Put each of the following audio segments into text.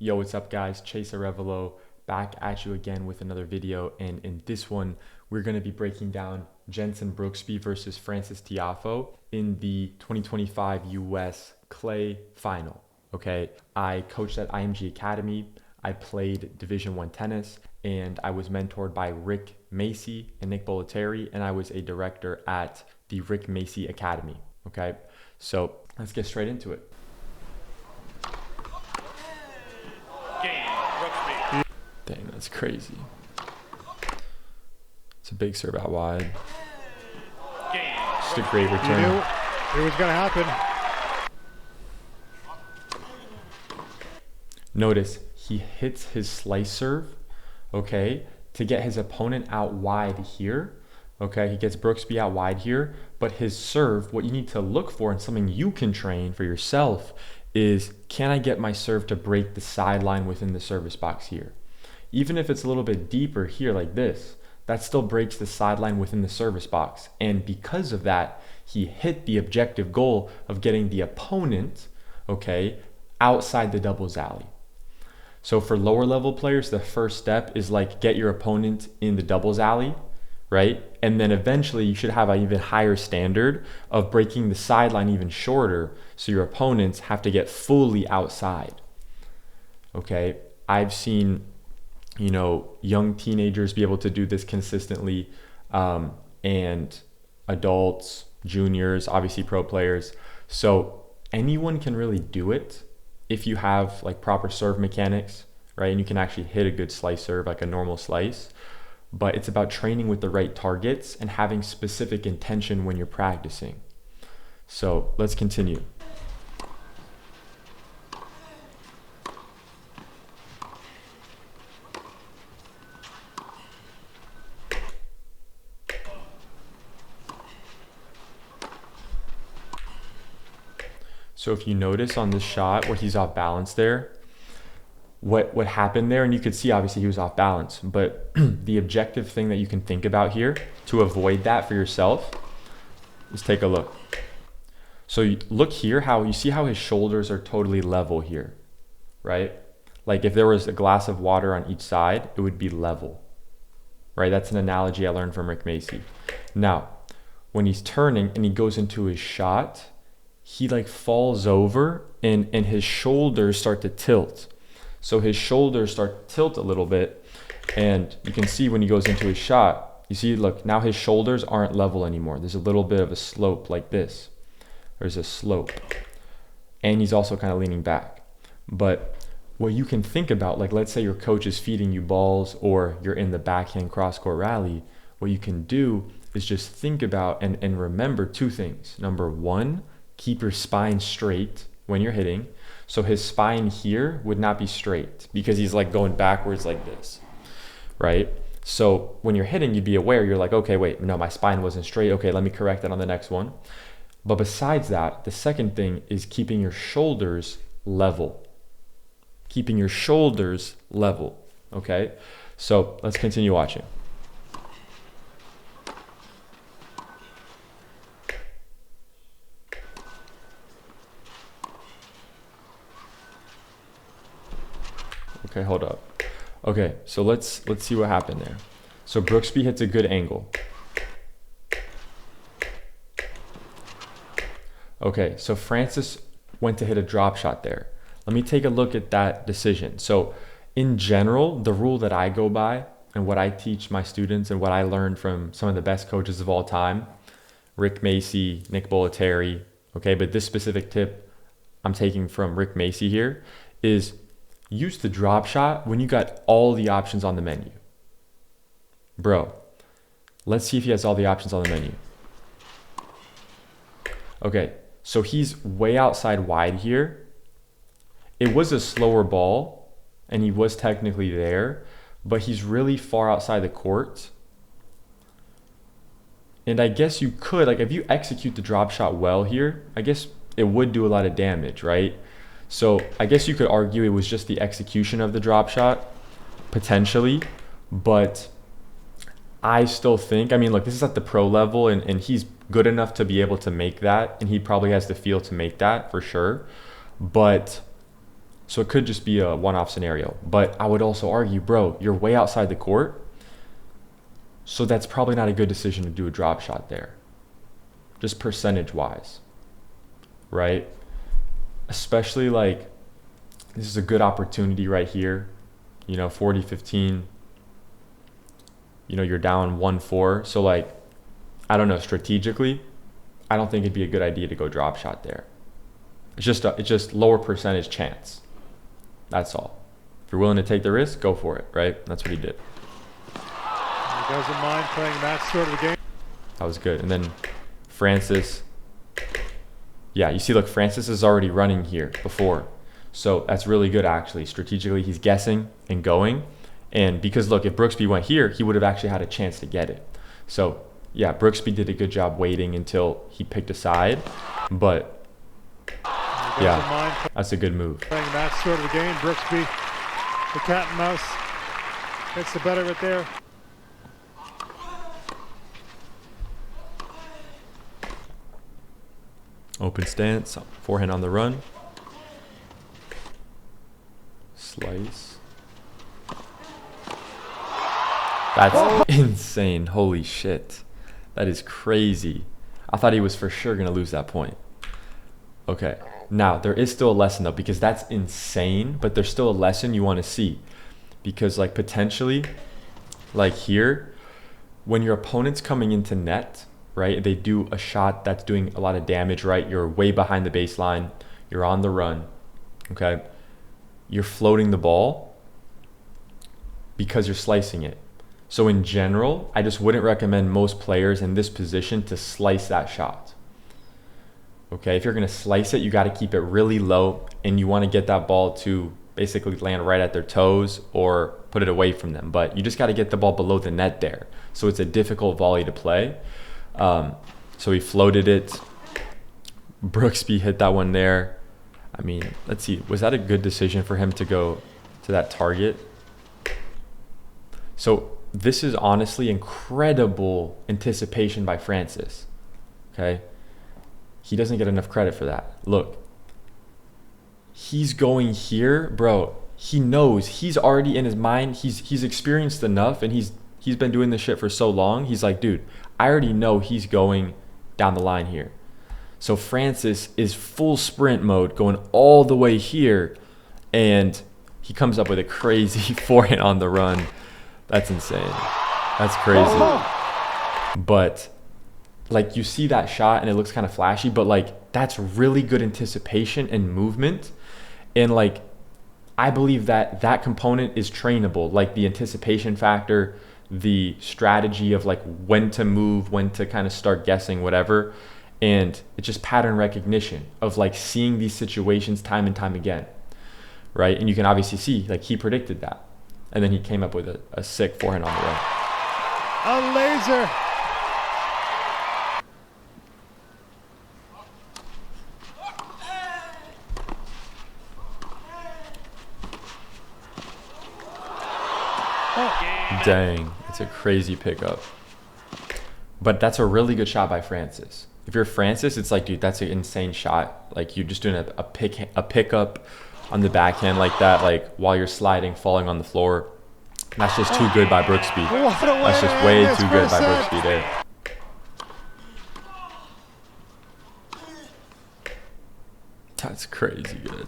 Yo, what's up guys? Chase Arevalo back at you again with another video, and in this one we're going to be breaking down Jenson Brooksby versus Francis Tiafoe in the 2025 US Clay Final. Okay, I coached at IMG Academy, I played Division I tennis, and I was mentored by Rick Macy and Nick Bollettieri, and I was a director at the Rick Macy Academy. Okay, so let's get straight into it. Brooksby. Dang, that's crazy. It's a big serve out wide. Just a great return. You knew it was going to happen. Notice he hits his slice serve, okay, to get his opponent out wide here. Okay, he gets Brooksby out wide here, but his serve, what you need to look for and something you can train for yourself is, can I get my serve to break the sideline within the service box here? Even if it's a little bit deeper here like this, that still breaks the sideline within the service box. And because of that, he hit the objective goal of getting the opponent, okay, outside the doubles alley. So for lower level players, the first step is like get your opponent in the doubles alley, right? And then eventually you should have an even higher standard of breaking the sideline even shorter, so your opponents have to get fully outside. Okay, I've seen, young teenagers be able to do this consistently, and adults, juniors, obviously pro players. So anyone can really do it if you have like proper serve mechanics, right? And you can actually hit a good slice serve, like a normal slice. But it's about training with the right targets and having specific intention when you're practicing. So let's continue. So if you notice on this shot where he's off balance there, what happened there, and you could see obviously he was off balance, but the objective thing that you can think about here to avoid that for yourself is take a look. So you look here, how you see how his shoulders are totally level here, right? Like if there was a glass of water on each side, it would be level, right? That's an analogy I learned from Rick Macy. Now, when he's turning and he goes into his shot, he like falls over and his shoulders start to tilt. So his shoulders start to tilt a little bit, and you can see when he goes into his shot, you see, look, now his shoulders aren't level anymore. There's a little bit of a slope like this. There's a slope. And he's also kind of leaning back. But what you can think about, like let's say your coach is feeding you balls or you're in the backhand cross-court rally, what you can do is just think about and remember two things. Number one, keep your spine straight when you're hitting. So his spine here would not be straight because he's like going backwards like this, right? So when you're hitting, you'd be aware, you're like, okay, wait, no, my spine wasn't straight. Okay, let me correct that on the next one. But besides that, the second thing is keeping your shoulders level. Keeping your shoulders level, okay? So let's continue watching. Okay, hold up. Okay, so let's see what happened there. So Brooksby hits a good angle. Okay, so Francis went to hit a drop shot there. Let me take a look at that decision. So in general, the rule that I go by and what I teach my students and what I learned from some of the best coaches of all time, Rick Macy, Nick Bollettieri, okay, but this specific tip I'm taking from Rick Macy here is use the drop shot when you got all the options on the menu. Bro, let's see if he has all the options on the menu. Okay, so he's way outside wide here. It was a slower ball, and he was technically there, but he's really far outside the court. And I guess you could, like if you execute the drop shot well here, I guess it would do a lot of damage, right? So I guess you could argue it was just the execution of the drop shot, potentially, but I still think, I mean, look, this is at the pro level and he's good enough to be able to make that, and he probably has the feel to make that for sure. But So it could just be a one-off scenario. But I would also argue, bro, you're way outside the court. So that's probably not a good decision to do a drop shot there. Just percentage-wise, right? Especially like, this is a good opportunity right here. 40-15. You're down 1-4. So like, I don't know, strategically, I don't think it'd be a good idea to go drop shot there. It's just lower percentage chance. That's all. If you're willing to take the risk, go for it, right? That's what he did. He doesn't mind playing that sort of game. That was good. And then Francis. Yeah, you see, look, Francis is already running here before. So that's really good, actually. Strategically, he's guessing and going. And because, look, if Brooksby went here, he would have actually had a chance to get it. So, yeah, Brooksby did a good job waiting until he picked a side. But yeah, that's a good move. Playing that sort of game, Brooksby, the cat and mouse, gets the better of it there. Open stance, forehand on the run. Slice. That's insane. Holy shit. That is crazy. I thought he was for sure going to lose that point. Okay. Now, there is still a lesson though, because that's insane, but there's still a lesson you want to see. Because like potentially, like here, when your opponent's coming into net, right, they do a shot that's doing a lot of damage, right? You're way behind the baseline. You're on the run, okay? You're floating the ball because you're slicing it. So in general, I just wouldn't recommend most players in this position to slice that shot. Okay, if you're going to slice it, you got to keep it really low, and you want to get that ball to basically land right at their toes or put it away from them. But you just got to get the ball below the net there. So it's a difficult volley to play. So he floated it. Brooksby hit that one there. I mean, let's see. Was that a good decision for him to go to that target? So this is honestly incredible anticipation by Francis. Okay. He doesn't get enough credit for that. Look, he's going here, bro. He knows, he's already in his mind. He's experienced enough, and he's been doing this shit for so long. He's like, dude, I already know he's going down the line here. So Francis is full sprint mode, going all the way here, and he comes up with a crazy forehand on the run. That's insane. That's crazy. But like, you see that shot and it looks kind of flashy, but like, that's really good anticipation and movement. And like, I believe that that component is trainable, like the anticipation factor, the strategy of like when to move, when to kind of start guessing, whatever. And it's just pattern recognition of like seeing these situations time and time again, right? And you can obviously see, like, he predicted that. And then he came up with a sick forehand on the run. A laser. Dang, it's a crazy pickup. But that's a really good shot by Francis. If you're Francis, it's like, dude, that's an insane shot. Like, you're just doing a pickup on the backhand like that, like while you're sliding, falling on the floor. That's just too good by Brooksby. That's just way too good by Brooksby there. That's crazy good.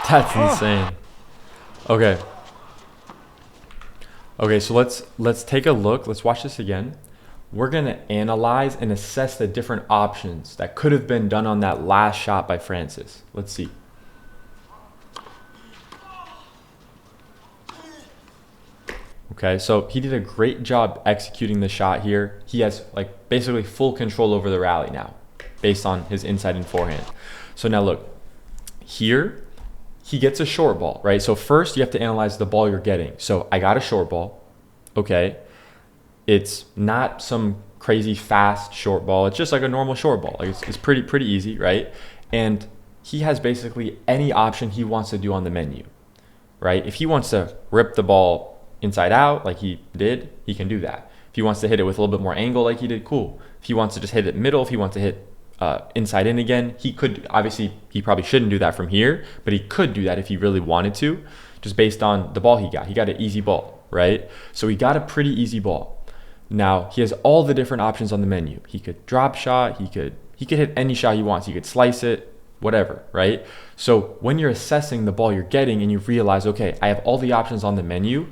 That's insane. Okay. Okay, so let's take a look. Let's watch this again. We're going to analyze and assess the different options that could have been done on that last shot by Francis. Let's see. Okay, so he did a great job executing the shot here. He has like basically full control over the rally now based on his inside and forehand. So now look, here he gets a short ball, right? So first you have to analyze the ball you're getting. So I got a short ball, okay. It's not some crazy fast short ball. It's just like a normal short ball. Like it's pretty easy, right? And he has basically any option he wants to do on the menu, right? If he wants to rip the ball inside out like he did, he can do that. If he wants to hit it with a little bit more angle like he did, cool. If he wants to just hit it middle, if he wants to hit inside in again. He could, obviously, he probably shouldn't do that from here, but he could do that if he really wanted to, just based on the ball he got. He got an easy ball, right? So he got a pretty easy ball. Now he has all the different options on the menu. He could drop shot. He could hit any shot he wants. He could slice it, whatever, right? So when you're assessing the ball you're getting and you realize, okay, I have all the options on the menu,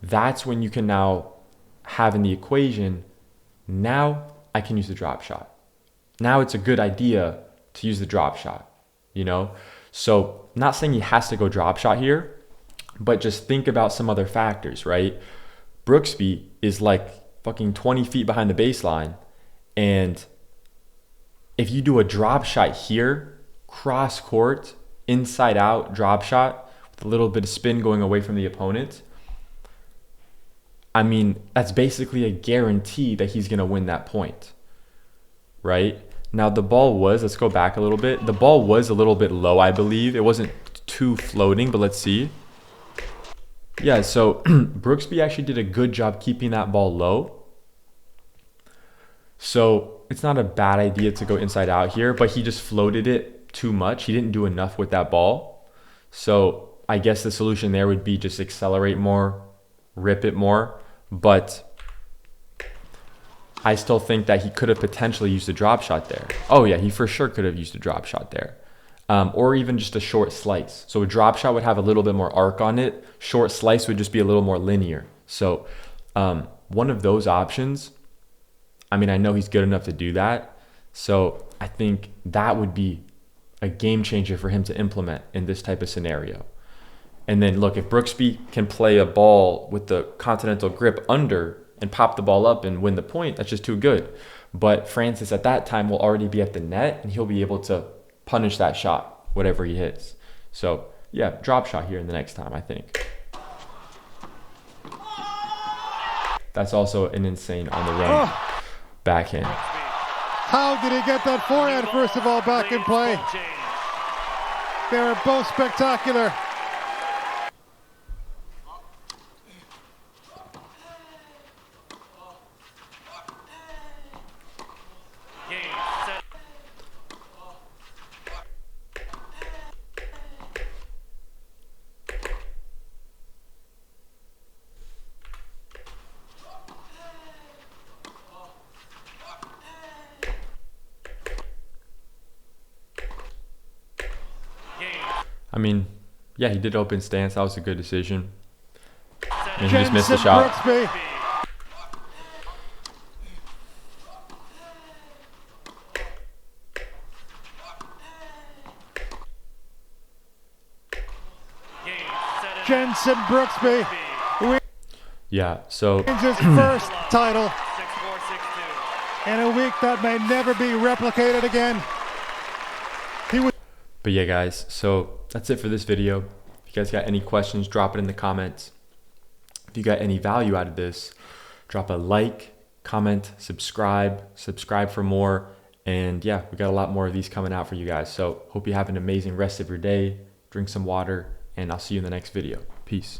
that's when you can now have in the equation, now I can use the drop shot. Now it's a good idea to use the drop shot, you know? So not saying he has to go drop shot here, but just think about some other factors, right? Brooksby is like fucking 20 feet behind the baseline. And if you do a drop shot here, cross court, inside out drop shot with a little bit of spin going away from the opponent, I mean, that's basically a guarantee that he's going to win that point, right? Now the ball was, let's go back a little bit. The ball was a little bit low, I believe. It wasn't too floating, but let's see. Yeah, so Brooksby actually did a good job keeping that ball low. So it's not a bad idea to go inside out here, but he just floated it too much. He didn't do enough with that ball. So I guess the solution there would be just accelerate more, rip it more. But I still think that he could have potentially used a drop shot there. Oh yeah, he for sure could have used a drop shot there. Or even just a short slice. So a drop shot would have a little bit more arc on it. Short slice would just be a little more linear. So one of those options, I mean, I know he's good enough to do that. So I think that would be a game changer for him to implement in this type of scenario. And then look, if Brooksby can play a ball with the continental grip under and pop the ball up and win the point, that's just too good. But Francis at that time will already be at the net and he'll be able to punish that shot, whatever he hits. So yeah, drop shot here in the next time, I think. That's also an insane on the run backhand. How did he get that forehand, first of all, back in play? They were both spectacular. I mean, yeah, he did open stance. That was a good decision. And he just missed the shot. Brooksby. Jensen Brooksby Yeah, so wins his first title in a week that may never be replicated again. but yeah, guys, so that's it for this video. If you guys got any questions, drop it in the comments. If you got any value out of this, drop a like, comment, subscribe for more. And yeah, we got a lot more of these coming out for you guys. So hope you have an amazing rest of your day. Drink some water, and I'll see you in the next video. Peace.